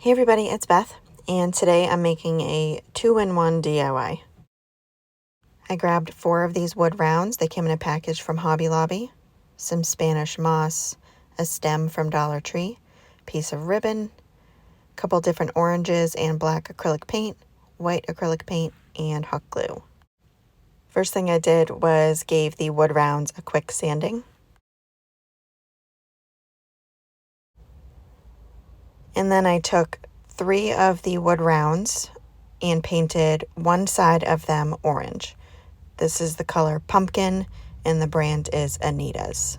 Hey everybody, it's Beth, and today I'm making a 2-in-1 DIY. I grabbed 4 of these wood rounds. They came in a package from Hobby Lobby, some Spanish moss, a stem from Dollar Tree, piece of ribbon, a couple different oranges and black acrylic paint, white acrylic paint, and hot glue. First thing I did was gave the wood rounds a quick sanding. And then I took 3 of the wood rounds and painted one side of them orange. This is the color Pumpkin, and the brand is Anita's.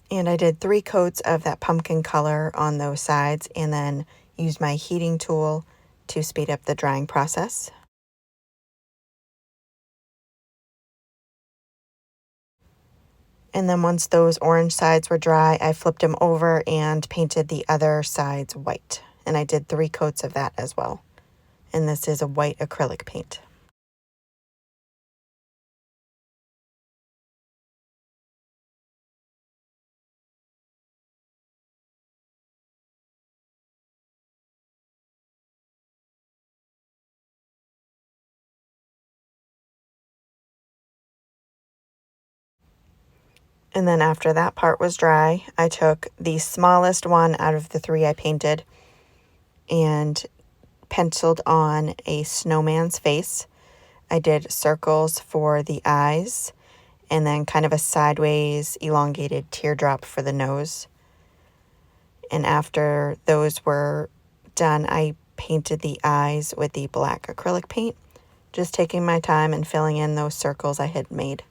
And I did 3 coats of that pumpkin color on those sides, and then used my heating tool to speed up the drying process. And then once those orange sides were dry, I flipped them over and painted the other sides white. And I did 3 coats of that as well. And this is a white acrylic paint. And then after that part was dry, I took the smallest one out of the 3 I painted and penciled on a snowman's face. I did circles for the eyes and then kind of a sideways elongated teardrop for the nose. And after those were done, I painted the eyes with the black acrylic paint, just taking my time and filling in those circles I had made.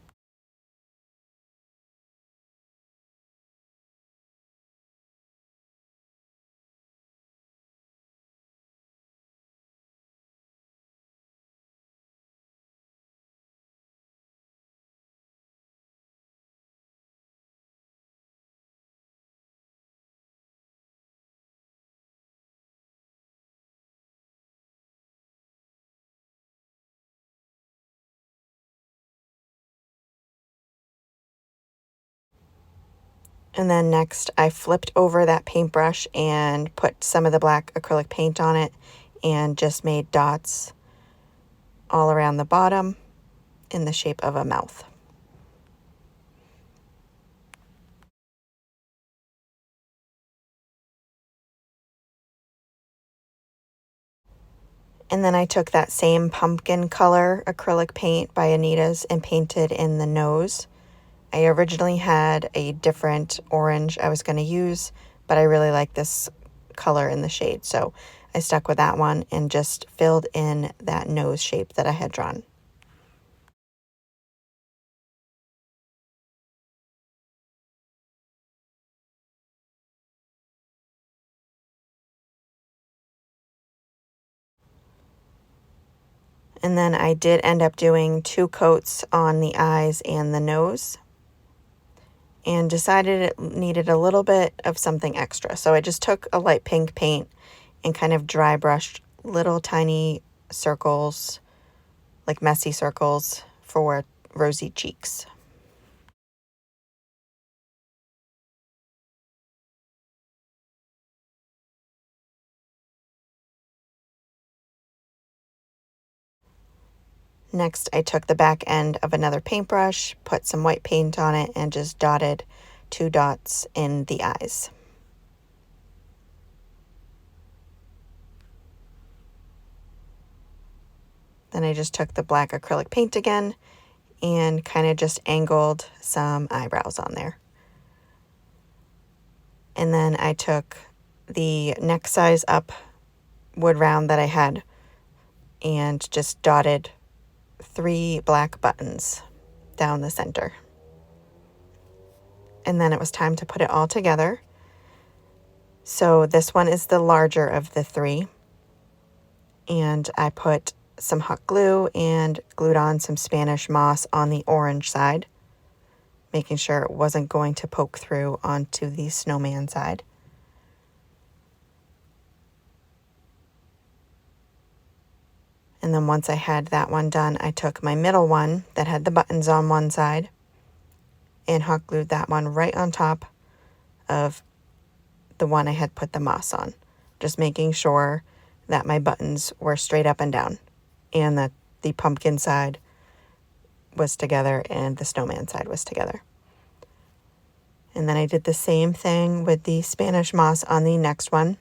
And then next I flipped over that paintbrush and put some of the black acrylic paint on it and just made dots all around the bottom in the shape of a mouth. And then I took that same pumpkin color acrylic paint by Anita's and painted in the nose. I originally had a different orange I was going to use, but I really like this color in the shade, so I stuck with that one and just filled in that nose shape that I had drawn. And then I did end up doing 2 coats on the eyes and the nose and decided it needed a little bit of something extra. So I just took a light pink paint and kind of dry brushed little tiny circles, like messy circles for rosy cheeks. Next, I took the back end of another paintbrush, put some white paint on it, and just dotted 2 dots in the eyes. Then I just took the black acrylic paint again and kind of just angled some eyebrows on there. And then I took the next size up wood round that I had and just dotted 3 black buttons down the center. And then it was time to put it all together. So this one is the larger of the 3. And I put some hot glue and glued on some Spanish moss on the orange side, making sure it wasn't going to poke through onto the snowman side. And then once I had that one done, I took my middle one that had the buttons on one side and hot glued that one right on top of the one I had put the moss on, just making sure that my buttons were straight up and down and that the pumpkin side was together and the snowman side was together. And then I did the same thing with the Spanish moss on the next one.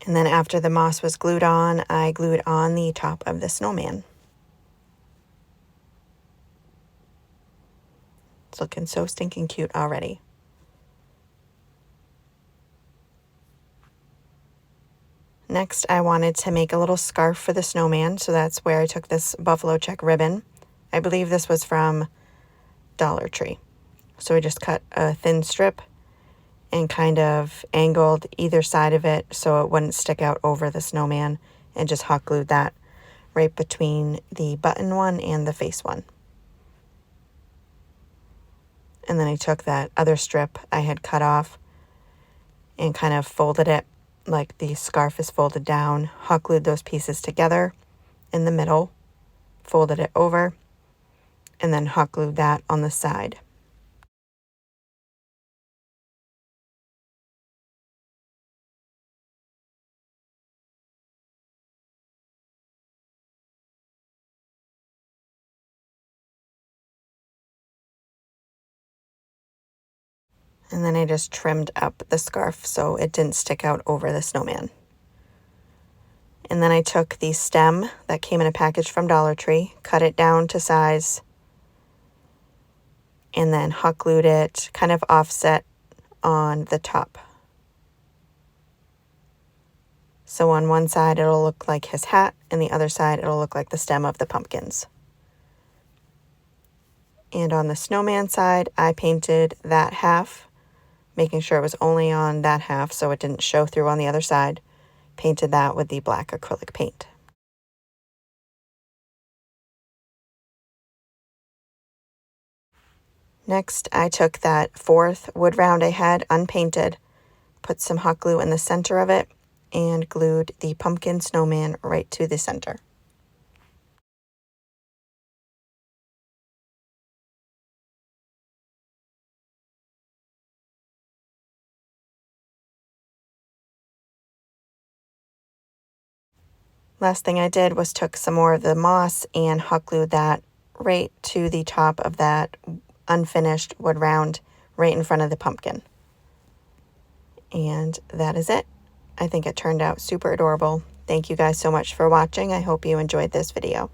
And then after the moss was glued on, I glued on the top of the snowman. It's looking so stinking cute already. Next, I wanted to make a little scarf for the snowman, so that's where I took this buffalo check ribbon. I believe this was from Dollar Tree. So I just cut a thin strip and kind of angled either side of it so it wouldn't stick out over the snowman, and just hot glued that right between the button one and the face one. And then I took that other strip I had cut off and kind of folded it like the scarf is folded down, hot glued those pieces together in the middle, folded it over, and then hot glued that on the side. And then I just trimmed up the scarf so it didn't stick out over the snowman. And then I took the stem that came in a package from Dollar Tree, cut it down to size, and then hot glued it kind of offset on the top. So on one side it'll look like his hat, and the other side it'll look like the stem of the pumpkins. And on the snowman side, I painted that half, making sure it was only on that half so it didn't show through on the other side. Painted that with the black acrylic paint. Next, I took that fourth wood round I had unpainted, put some hot glue in the center of it, and glued the pumpkin snowman right to the center. Last thing I did was took some more of the moss and hot glued that right to the top of that unfinished wood round right in front of the pumpkin. And that is it. I think it turned out super adorable. Thank you guys so much for watching. I hope you enjoyed this video.